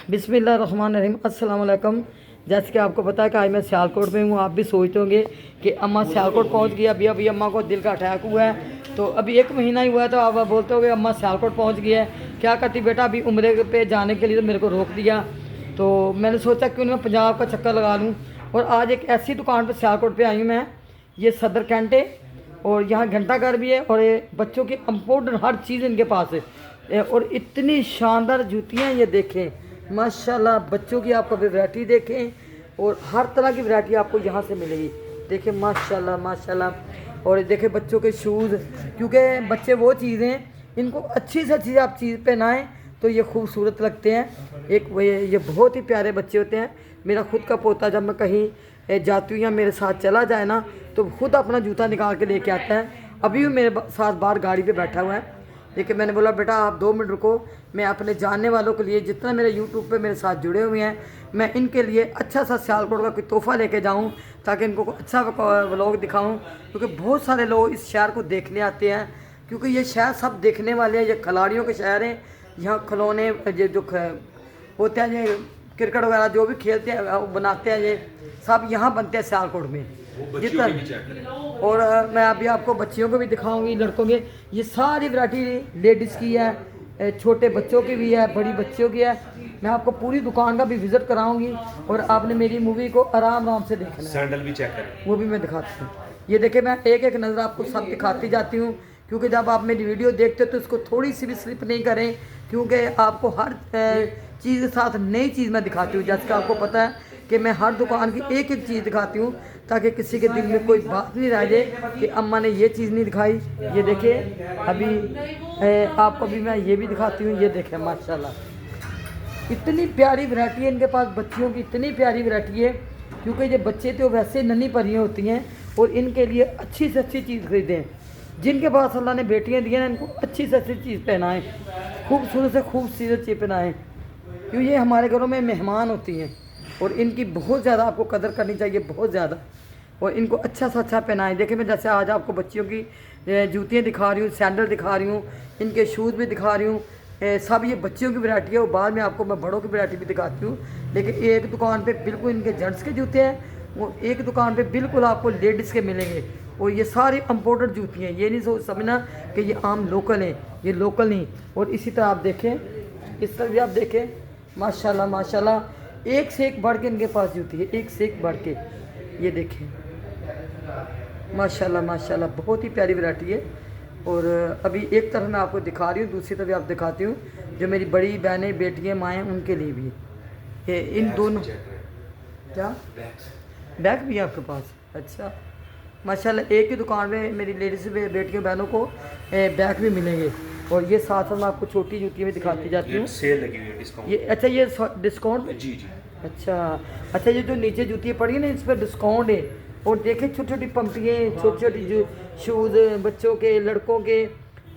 बिस्मिल्लाहिर्रहमानिर्रहीम अस्सलाम वालेकुम। जैसे कि आपको पता है कि आज मैं सियालकोट में हूँ। आप भी सोचते होंगे कि अम्मा सियालकोट पहुँच गई। अभी अभी अम्मा को दिल का अटैक हुआ है, तो अभी 1 महीना ही हुआ है, तो आप बोलते होगे अम्मा सियालकोट पहुँच गई है, क्या करती बेटा। अभी उम्रे पे जाने के लिए तो मेरे को रोक दिया, तो मैंने सोचा क्यों मैं पंजाब का चक्कर लगा लूँ। और आज एक ऐसी दुकान पर सियालकोट पर आई हूँ मैं, ये सदर कैंट है और यहाँ घंटा घर भी है और ये बच्चों की इम्पोर्टेंट हर चीज़ इनके पास है। और इतनी शानदार जूतियाँ ये देखें माशाल्लाह। बच्चों की आपको वैरायटी देखें और हर तरह की वैरायटी आपको यहाँ से मिलेगी। देखें माशाल्लाह माशाल्लाह। और देखें बच्चों के शूज़, क्योंकि बच्चे वो चीज़ हैं इनको अच्छी से अच्छी आप चीज़ पहनाएं तो ये खूबसूरत लगते हैं। एक ये बहुत ही प्यारे बच्चे होते हैं। मेरा खुद का पोता जब मैं कहीं जाती हूँ या मेरे साथ चला जाए ना, तो खुद अपना जूता निकाल के लेके आता है। अभी भी मेरे साथ बाहर गाड़ी पे बैठा हुआ है, लेकिन मैंने बोला बेटा आप 2 मिनट रुको, मैं अपने जानने वालों के लिए जितना मेरे यूट्यूब पे मेरे साथ जुड़े हुए हैं, मैं इनके लिए अच्छा सा सियालकोट का कोई तोहफ़ा लेके जाऊं ताकि इनको कोई अच्छा व्लॉग दिखाऊं। क्योंकि बहुत सारे लोग इस शहर को देखने आते हैं, क्योंकि ये शहर सब देखने वाले हैं। ये खिलाड़ियों के शहर हैं। यहाँ खिलौने ये जो होते हैं, ये क्रिकेट वगैरह जो भी खेलते हैं वो बनाते हैं, ये सब यहाँ बनते हैं सियालकोट में जितना। और मैं अभी आपको बच्चियों को भी दिखाऊंगी, लड़कों के। ये सारी वैरायटी लेडीज़ की है, छोटे बच्चों की भी है, बड़ी बच्चियों की है। मैं आपको पूरी दुकान का भी विज़िट कराऊंगी और आपने मेरी मूवी को आराम आराम से देखना है। सैंडल भी चेक करें, वो भी मैं दिखाती हूँ। ये देखे मैं एक एक नज़र आपको सब दिखाती जाती हूँ, क्योंकि जब आप मेरी वीडियो देखते हो तो इसको थोड़ी सी भी स्लिप नहीं करें, क्योंकि आपको हर चीज़ के साथ नई चीज़ मैं दिखाती हूँ। जैसे कि आपको पता है कि मैं हर दुकान की एक एक चीज़ दिखाती हूँ, ताकि किसी के दिल में कोई बात नहीं रह जाए कि अम्मा ने ये चीज़ नहीं दिखाई। ये देखिए अभी आपको भी मैं ये भी दिखाती हूँ। ये देखें माशाल्लाह इतनी प्यारी वैरायटी है इनके पास, बच्चियों की इतनी प्यारी वैरायटी है। क्योंकि ये बच्चे तो वैसे नन्ही परियाँ होती हैं और इनके लिए अच्छी से अच्छी चीज़ खरीदें। जिनके पास अल्लाह ने बेटियाँ दी हैं ना, इनको अच्छी से अच्छी चीज़ पहनाएँ, खूबसूरत से खूबसूरत चीज़ पहनाएँ, क्योंकि ये हमारे घरों में मेहमान होती हैं और इनकी बहुत ज़्यादा आपको कदर करनी चाहिए, बहुत ज़्यादा। और इनको अच्छा सा अच्छा पहनाएं। देखिए मैं जैसे आज आपको बच्चियों की जूतियाँ दिखा रही हूँ, सैंडल दिखा रही हूँ, इनके शूज़ भी दिखा रही हूँ। सब ये बच्चियों की वैरायटी है और बाद में आपको मैं बड़ों की वैरायटी भी दिखाती हूँ। लेकिन एक दुकान पे बिल्कुल इनके जेंट्स के जूते हैं, वो एक दुकान पे बिल्कुल आपको लेडीज़ के मिलेंगे। और ये सारी इम्पोर्टेड जूती हैं, ये नहीं सोच समझना कि ये आम लोकल हैं, ये लोकल नहीं। और इसी तरह आप देखें, इस तरह भी आप देखें माशाल्लाह माशाल्लाह, एक से एक बढ़ के इनके पास जूती है, एक से एक बढ़ के। ये देखें माशाल्लाह माशाल्लाह, बहुत ही प्यारी वैरायटी है। और अभी एक तरफ मैं आपको दिखा रही हूँ, दूसरी तरफ आप दिखाती हूँ जो मेरी बड़ी बहनें बेटियाँ माएँ उनके लिए भी ये इन दोनों। क्या बैग भी है आपके पास? अच्छा माशाल्लाह, एक ही दुकान में मेरी लेडीज़ बेटियों बहनों को बैग भी मिलेंगे। और ये साथ साथ मैं आपको छोटी जूती में दिखाती जाती हूँ। सेल लगी हुई है, डिस्काउंट। ये अच्छा, ये डिस्काउंट? जी जी। अच्छा ये जो नीचे जूतियाँ पड़ी है ना, इस पर डिस्काउंट है। और देखें छोटी छोटी पंक्तियाँ, छोटी छोटी जो शूज़ बच्चों के, लड़कों के,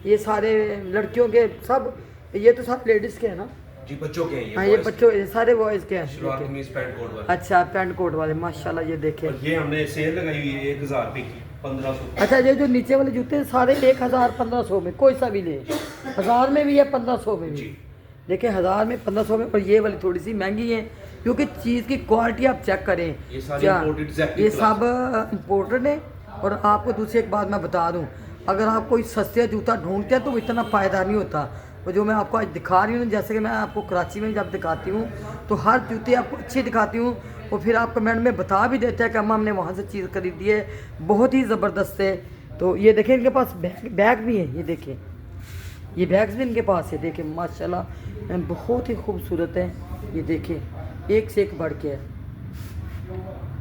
ये सारे लड़कियों के सब, ये तो सब लेडीज़ के हैं ना? जी बच्चों के हैं हाँ ये बच्चों सारे बॉयज़ के हैं। शलवार कमीज पैंट कोट वाले। अच्छा पैंट कोट वाले माशाल्लाह। ये देखें और ये हमने सेल लगाई हुई है 1000 रुपये की, 1500। अच्छा ये जो नीचे वाले जूते हैं सारे 1000-1500 में, कोई सा भी ले। 1000 में भी है, 1500 में भी। देखिए 1000 में, 1500 में। और ये वाली थोड़ी सी महंगी है, क्योंकि चीज़ की क्वालिटी आप चेक करें। ये सब इम्पोर्टेड है। और आपको दूसरी एक बात मैं बता दूं, अगर आप कोई सस्ता जूता ढूंढते हैं तो इतना फ़ायदा नहीं होता। और जो मैं आपको आज दिखा रही हूँ, जैसे कि मैं आपको कराची में जब दिखाती हूँ तो हर जूते आपको अच्छी दिखाती हूँ, और फिर आप कमेंट में बता भी देते हैं कि अम्मा हमने वहाँ से चीज़ खरीदी है, बहुत ही ज़बरदस्त है। तो ये देखें इनके पास बैग भी है, ये देखें ये बैग्स भी इनके पास है। देखें माशाल्लाह बहुत ही खूबसूरत है। ये देखें एक से एक बढ़ के है,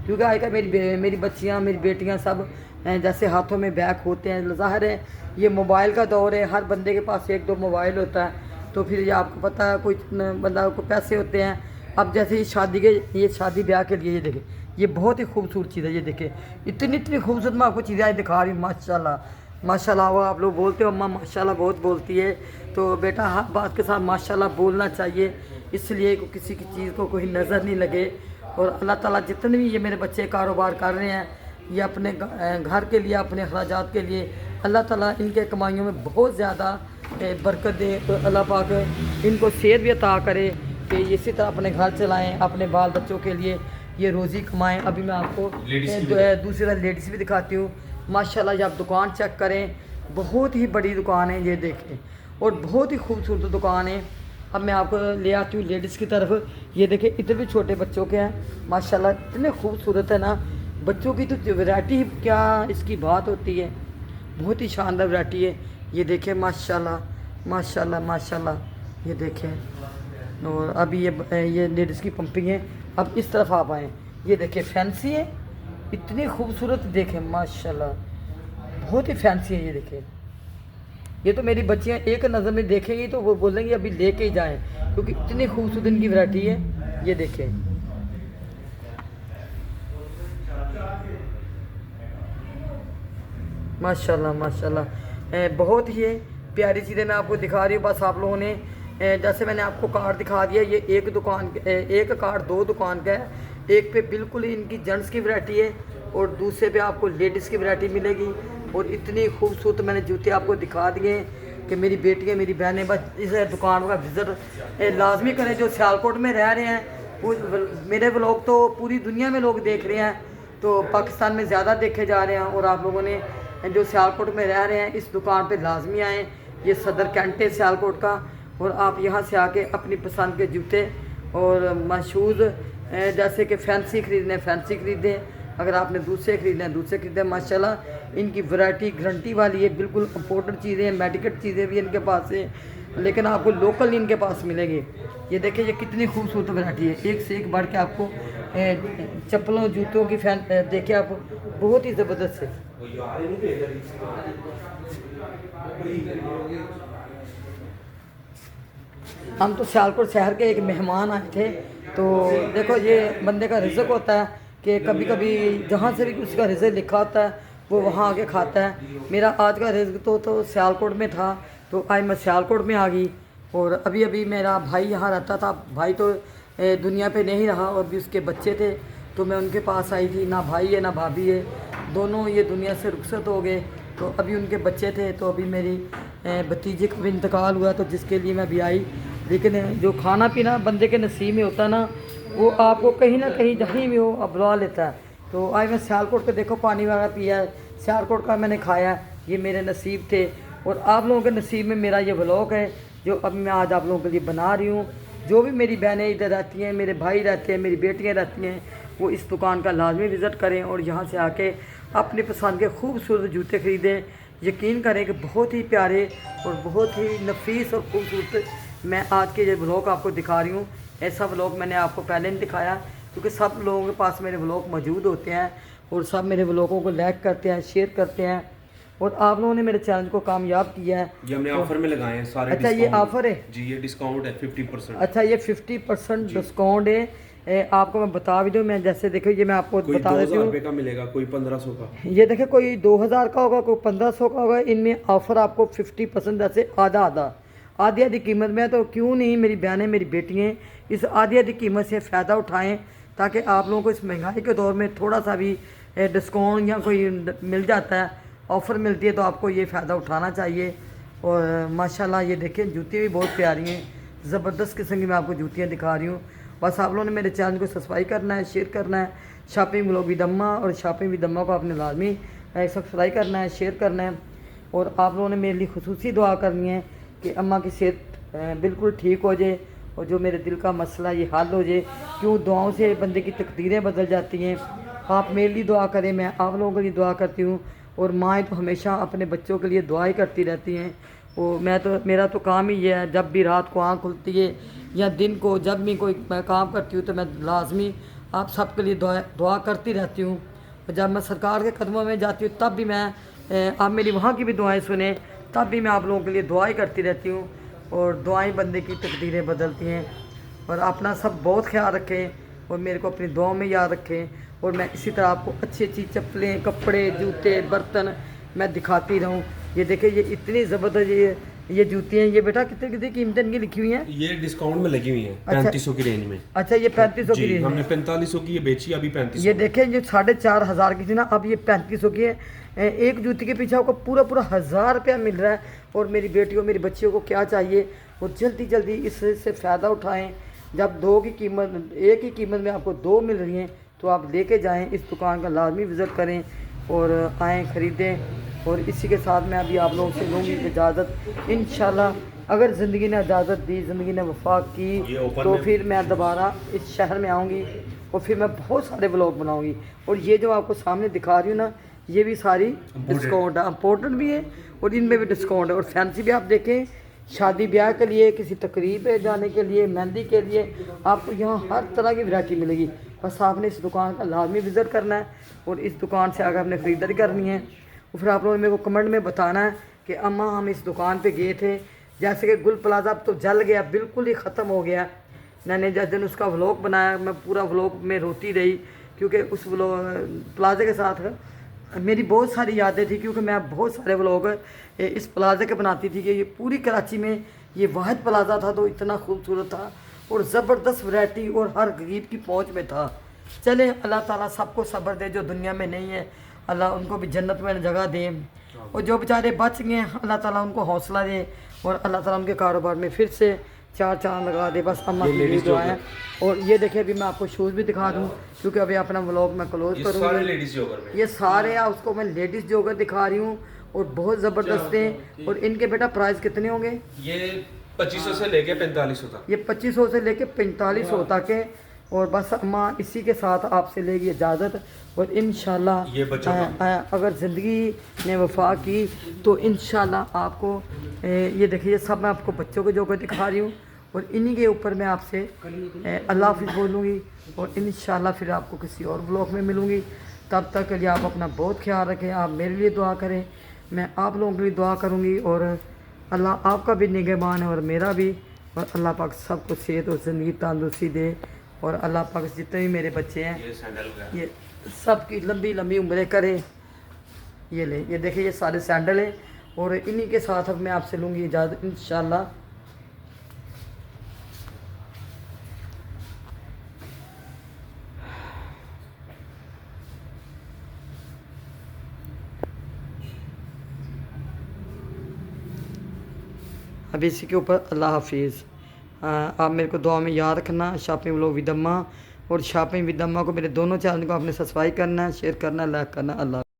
क्योंकि आजकल मेरी बच्चियाँ, मेरी बेटियाँ सब जैसे हाथों में बैग होते हैं। ज़ाहिर है ये मोबाइल का दौर है, हर बंदे के पास 1-2 मोबाइल होता है। तो फिर ये आपको पता है कोई बंदा को पैसे होते हैं। अब जैसे ये शादी ब्याह के लिए, ये देखें ये बहुत ही खूबसूरत चीज़ है। ये देखें इतनी खूबसूरत मैं आपको चीज़ें आज दिखा रही हूँ माशाल्लाह माशाल्लाह। वो आप लोग बोलते हो अम्मा माशाल्लाह बहुत बोलती है, तो बेटा हर बात के साथ माशाल्लाह बोलना चाहिए, इसलिए किसी की चीज़ को कोई नज़र नहीं लगे। और अल्लाह ताला जितने भी ये मेरे बच्चे कारोबार कर रहे हैं, ये अपने घर के लिए, अपने अखराजात के लिए, अल्लाह ताला इनके कमाइयों में बहुत ज़्यादा बरकत दे। तो अल्लाह पाक इनको सेहत भी अता करे, कि इसी तरह अपने घर चलाएं, अपने बाल बच्चों के लिए ये रोज़ी कमाएं। अभी मैं आपको दूसरी तरह लेडीज़ भी दिखाती हूँ। माशाल्लाह ये आप दुकान चेक करें, बहुत ही बड़ी दुकान है ये देखें, और बहुत ही खूबसूरत दुकान है। अब मैं आपको ले आती हूँ लेडीज़ की तरफ। ये देखें इतने भी छोटे बच्चों के हैं, माशाल्लाह इतने खूबसूरत है ना। बच्चों की तो वैरायटी क्या इसकी बात होती है, बहुत ही शानदार वैरायटी है। ये देखें माशाल्लाह माशाल्लाह माशाल्लाह, ये देखें। और अभी ये लेडीज़ की पंपिंग है। अब इस तरफ आप आएँ, ये देखें फैंसी है, इतनी खूबसूरत देखें माशाल्लाह, बहुत ही फैंसी है। ये देखें, ये तो मेरी बच्चियाँ एक नज़र में देखेंगी तो वो बोलेंगी अभी लेके ही जाएं, क्योंकि इतनी खूबसूरत इनकी वैरायटी है। ये देखें, माशाल्लाह माशाल्लाह, बहुत ही प्यारी चीज़ें मैं आपको दिखा रही हूँ। बस आप लोगों ने जैसे मैंने आपको कार्ड दिखा दिया, ये एक कार्ड 2 दुकान का है। एक पे बिल्कुल ही इनकी जेंट्स की वैरायटी है और दूसरे पे आपको लेडीज़ की वैरायटी मिलेगी। और इतनी खूबसूरत मैंने जूते आपको दिखा दिए कि मेरी बेटियाँ मेरी बहनें बस इस दुकान का विज़िट लाजमी करें। जो सियालकोट में रह रहे हैं, मेरे व्लॉग तो पूरी दुनिया में लोग देख रहे हैं, तो पाकिस्तान में ज़्यादा देखे जा रहे हैं। और आप लोगों ने जो सियालकोट में रह रहे हैं इस दुकान पे लाजमी आएँ। ये सदर कैंट है सियालकोट का, और आप यहाँ से आके अपनी पसंद के जूते और मशहूर जैसे कि फैंसी ख़रीदने फैंसी ख़रीदें, अगर आपने दूसरे ख़रीदने दूसरे ख़रीदें। माशाल्लाह इनकी वैरायटी गारंटी वाली है, बिल्कुल इम्पोर्टेड चीज़ें हैं, मेडिकेट चीज़ें भी इनके पास है, लेकिन आपको लोकल इनके पास मिलेंगी। ये देखिए ये कितनी खूबसूरत वैरायटी है, एक से एक बढ़ के आपको चप्पलों जूतों की फैन देखिए आप, बहुत ही ज़बरदस्त है। हम तो सियालकोट शहर के एक मेहमान आए थे, तो देखो ये बंदे का रिज़्क होता है कि कभी कभी जहाँ से भी उसका रिज़्क लिखा होता है वो वहाँ आके खाता है। मेरा आज का रिज़्क तो सियालकोट में था, तो आज मैं सियालकोट में आ गई। और अभी अभी मेरा भाई यहाँ रहता था, भाई तो दुनिया पे नहीं रहा, और भी उसके बच्चे थे तो मैं उनके पास आई थी। ना भाई है ना भाभी है, दोनों ये दुनिया से रुखसत हो गए। तो अभी उनके बच्चे थे, तो अभी मेरी भतीजे का भी इंतकाल हुआ, तो जिसके लिए मैं अभी आई। लेकिन जो खाना पीना बंदे के नसीब में होता ना, वो आपको कहीं ना कहीं जहीं भी हो अब बुला लेता है। तो आज मैं सियालकोट के देखो पानी वगैरह पिया है, सियालकोट का मैंने खाया, ये मेरे नसीब थे। और आप लोगों के नसीब में मेरा ये व्लॉग है जो अब मैं आज आप लोगों के लिए बना रही हूँ। जो भी मेरी बहनें इधर रहती हैं, मेरे भाई रहते हैं, मेरी बेटियाँ रहती हैं, वो इस दुकान का लाजमी विज़िट करें और यहाँ से आके अपनी पसंद के खूबसूरत जूते ख़रीदें। यकीन करें कि बहुत ही प्यारे और बहुत ही नफीस और खूबसूरत मैं आज के ये व्लॉग आपको दिखा रही हूँ। ऐसा व्लॉग मैंने आपको पहले नहीं दिखाया, क्योंकि सब लोगों के पास मेरे व्लॉग मौजूद होते हैं और सब मेरे व्लॉगों को लाइक करते हैं, शेयर करते हैं, और आप लोगों ने मेरे चैनल को कामयाब किया है। ये हमने ऑफर में लगाए हैं सारे। अच्छा ये ऑफ़र है जी, ये डिस्काउंट है 50%। अच्छा ये 50% डिस्काउंट है। आपको मैं बता भी दूँ, मैं जैसे देखो ये मैं आपको कोई बता देती 2000 हूँ। रुपये का मिलेगा, कोई 1500 का। ये देखिए कोई 2000 का होगा, कोई 1500 का होगा। इनमें ऑफ़र आपको 50% जैसे आधी आधी कीमत में है। तो क्यों नहीं मेरी बहनें मेरी बेटियाँ इस आधी आधी कीमत से फ़ायदा उठाएं, ताकि आप लोगों को इस महंगाई के दौर में थोड़ा सा भी डिस्काउंट या कोई मिल जाता है, ऑफ़र मिलती है, तो आपको ये फ़ायदा उठाना चाहिए। और माशाल्लाह ये देखें जूतियाँ भी बहुत प्यारी हैं, ज़बरदस्त किस्म की मैं आपको जूतियाँ दिखा रही हूँ। बस आप लोगों ने मेरे चैनल को सब्सक्राइब करना है, शेयर करना है। शॉपिंग व्लॉग विद अम्मा और शॉपिंग विद अम्मा को आपने लाजमी सब्सक्राइब करना है, शेयर करना है। और आप लोगों ने मेरे लिए खुसूसी दुआ करनी है कि अम्मा की सेहत बिल्कुल ठीक हो जाए और जो मेरे दिल का मसला ये हल हो जाए। क्यों दुआओं से बंदे की तकदीरें बदल जाती हैं। आप मेरे लिए दुआ करें, मैं आप लोगों के लिए दुआ करती हूँ। और माएँ तो हमेशा अपने बच्चों के लिए दुआएं करती रहती हैं। वो मेरा तो काम ही ये है, जब भी रात को आँख खुलती है या दिन को जब भी कोई मैं काम करती हूँ, तो मैं लाजमी आप सबके लिए दुआ करती रहती हूँ। और जब मैं सरकार के कदमों में जाती हूँ तब भी मैं आप मेरी वहाँ की भी दुआएं सुने, तब भी मैं आप लोगों के लिए दुआएं करती रहती हूँ। और दुआएं बंदे की तकदीरें बदलती हैं। और अपना सब बहुत ख्याल रखें और मेरे को अपनी दुआओं में याद रखें। और मैं इसी तरह आपको अच्छी अच्छी चप्पलें, कपड़े, जूते, बर्तन मैं दिखाती रहूँ। ये देखिए ये इतनी ज़बरदस्त ये जूतियाँ, ये बेटा कितनी कितनी कीमतें इनकी लिखी हुई हैं? ये डिस्काउंट में लगी हुई हैं। अच्छा। 3500 की रेंज में। अच्छा ये 3500 की रेंज हमने 4500 की ये बेची, अभी 3500। ये देखें जो 4500 की थी ना, अब ये 3500 की है। एक जूती के पीछे आपको पूरा 1000 रुपया मिल रहा है। और मेरी बेटियों मेरी बच्चियों को क्या चाहिए, और जल्दी जल्दी इससे फ़ायदा उठाएं जब दो की कीमत एक ही कीमत में आपको दो मिल रही हैं तो आप लेके जाएं, इस दुकान का लाजमी विज़िट करें और आएँ ख़रीदें। और इसी के साथ मैं अभी आप लोगों से लूँगी इजाज़त। इंशाल्लाह अगर ज़िंदगी ने इजाज़त दी, ज़िंदगी ने वफाक की, तो फिर मैं दोबारा इस शहर में आऊँगी और फिर मैं बहुत सारे व्लॉग बनाऊँगी। और ये जो आपको सामने दिखा रही हूँ ना, ये भी सारी डिस्काउंट है, इम्पोर्टेंट भी है और इनमें भी डिस्काउंट है। और फैंसी भी आप देखें, शादी ब्याह के लिए, किसी तकरीब पे जाने के लिए, मेहंदी के लिए, आपको यहाँ हर तरह की वैरायटी मिलेगी। बस आपने इस दुकान का लाजमी विज़िट करना है और इस दुकान से अगर आपने ख़रीदारी करनी है और फिर आप लोगों ने मेरे को कमेंट में बताना है कि अम्मा हम इस दुकान पे गए थे, जैसे कि गुल प्लाजा अब तो जल गया, बिल्कुल ही ख़त्म हो गया। मैंने जिस दिन उसका व्लॉग बनाया, मैं पूरा व्लॉग में रोती रही क्योंकि उस प्लाजे के साथ मेरी बहुत सारी यादें थी, क्योंकि मैं बहुत सारे व्लॉग इस प्लाजे के बनाती थी कि ये पूरी कराची में ये वाहिद प्लाजा था, तो इतना खूबसूरत था और ज़बरदस्त वैरायटी और हर गरीब की पहुंच में था। चले अल्लाह ताला सबको सब्र दे, जो दुनिया में नहीं है अल्लाह उनको भी जन्नत में जगह दे, और जो बेचारे बच गए अल्लाह ताला उनको हौसला दे और अल्लाह ताला उनके कारोबार में फिर से चार चांद लगा दे। बस अम्मा की यही दुआ है। और ये देखिए अभी मैं आपको शूज़ भी दिखा दूँ क्योंकि अभी अपना व्लॉग मैं क्लोज करूँगी। ये सारे उसको मैं लेडीज़ जोगर दिखा रही हूँ और बहुत ज़बरदस्त हैं। और इनके बेटा प्राइस कितने होंगे? ये 2500 से लेके 4500 तक। ये 2500 से लेके 4500 तक है। और बस अम्मा इसी के साथ आपसे लेगी इजाज़त और इंशाल्लाह ये बच्चों अगर ज़िंदगी ने वफा की तो इंशाल्लाह आपको ये देखिए सब मैं आपको बच्चों के जोकर दिखा रही हूँ और इन्हीं के ऊपर मैं आपसे अल्लाह हाफ़िज़ बोलूँगी और इंशाल्लाह फिर आपको किसी और ब्लॉग में मिलूँगी। तब तक के लिए आप अपना बहुत ख्याल रखें, आप मेरे लिए दुआ करें, मैं आप लोगों के लिए दुआ करूँगी और अल्लाह आपका भी निगहबान है और मेरा भी। और अल्लाह पाक सबको सेहत और ज़िंदगी तंदुरुस्ती दे और अल्लाह पाक जितने भी मेरे बच्चे हैं ये सब की लंबी लंबी उम्रें करे। ये ले, ये देखिए ये सारे सैंडल हैं और इन्हीं के साथ अब मैं आपसे लूँगी इजाज़त इंशाल्लाह। अब इसी के ऊपर अल्लाह हाफिज़। आप मेरे को दुआ में याद रखना। शॉपिंग व्लॉग विद अम्मा और शॉपिंग विद अम्मा को मेरे दोनों चैनल को आपने सब्सक्राइब करना है, शेयर करना है, लाइक करना। अल्लाह